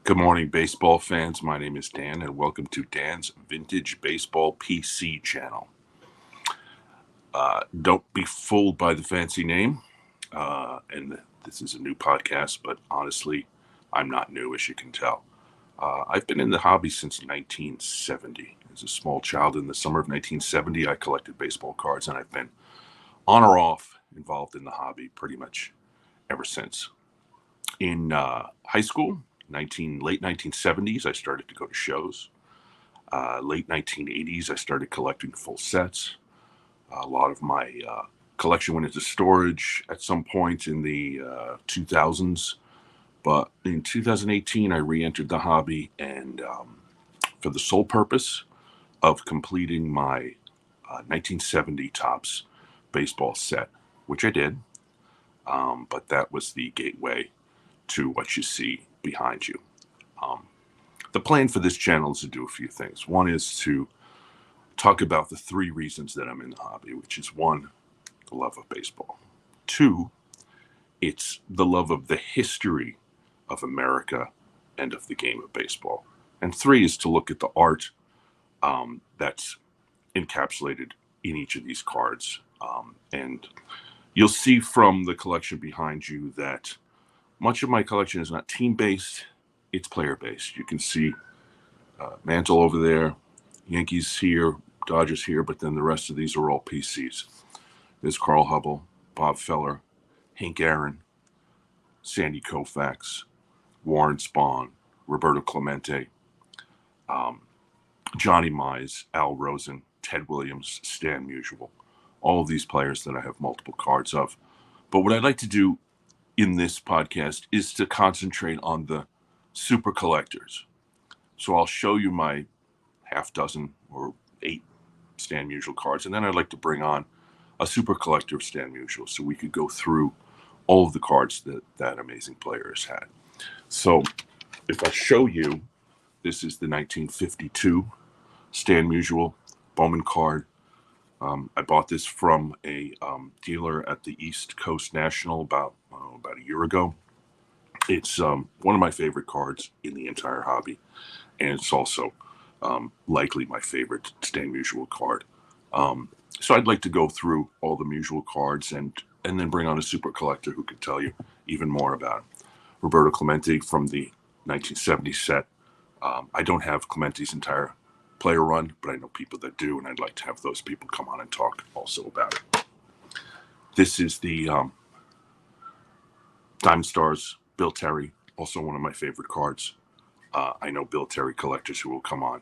Good morning, baseball fans. My name is Dan, and welcome to Dan's Vintage Baseball PC channel. Don't be fooled by the fancy name. And this is a new podcast, but honestly, I'm not new, as you can tell. I've been in the hobby since 1970. As a small child in the summer of 1970, I collected baseball cards, and I've been on or off involved in the hobby pretty much ever since. In high school, late 1970s, I started to go to shows. Late 1980s, I started collecting full sets. A lot of my collection went into storage at some point in the 2000s. But in 2018, I re-entered the hobby, and for the sole purpose of completing my 1970 Topps baseball set, which I did. But that was the gateway to what you see behind you. The plan for this channel is to do a few things. One is to talk about the three reasons that I'm in the hobby, which is one, the love of baseball. Two, it's the love of the history of America and of the game of baseball. And three is to look at the art that's encapsulated in each of these cards. And you'll see from the collection behind you that much of my collection is not team-based, it's player-based. You can see Mantle over there, Yankees here, Dodgers here, but then the rest of these are all PCs. There's Carl Hubble, Bob Feller, Hank Aaron, Sandy Koufax, Warren Spahn, Roberto Clemente, Johnny Mize, Al Rosen, Ted Williams, Stan Musial. All of these players that I have multiple cards of. But what I'd like to do in this podcast is to concentrate on the super collectors. So I'll show you my half dozen or 8 Stan Musial cards, and then I'd like to bring on a super collector of Stan Musial so we could go through all of the cards that amazing player has had. So if I show you, this is the 1952 Stan Musial Bowman card. I bought this from a dealer at the East Coast National about a year ago. It's one of my favorite cards in the entire hobby, and it's also likely my favorite Stan Musial card. So I'd like to go through all the Musial cards and then bring on a super collector who can tell you even more about it. Roberto Clemente from the 1970 set. I don't have Clemente's entire player run, but I know people that do, and I'd like to have those people come on and talk also about it. This is the Diamond Stars, Bill Terry, also one of my favorite cards. I know Bill Terry collectors who will come on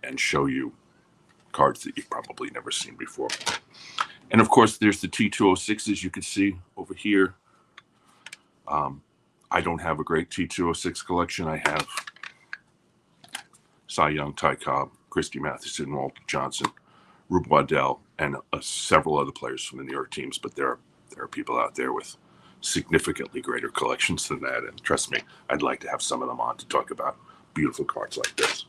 and show you cards that you've probably never seen before. And of course, there's the T206s you can see over here. I don't have a great T206 collection. I have Cy Young, Ty Cobb, Christie Mathewson, Walter Johnson, Rube Waddell, and several other players from the New York teams. But there are people out there with significantly greater collections than that. And trust me, I'd like to have some of them on to talk about beautiful cards like this.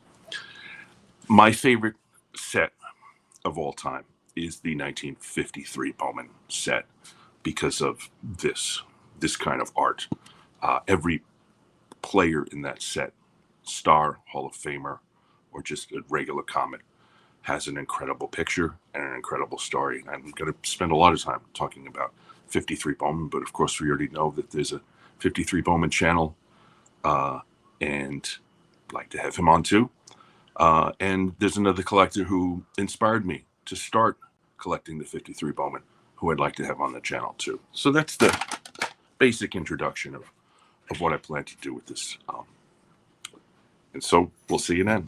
My favorite set of all time is the 1953 Bowman set because of this kind of art. Every player in that set, star, Hall of Famer, or just a regular comet, has an incredible picture and an incredible story. And I'm going to spend a lot of time talking about 53 Bowman, but of course we already know that there's a 53 Bowman channel, and I'd like to have him on too. And there's another collector who inspired me to start collecting the 53 Bowman, who I'd like to have on the channel too. So that's the basic introduction of what I plan to do with this. And so we'll see you then.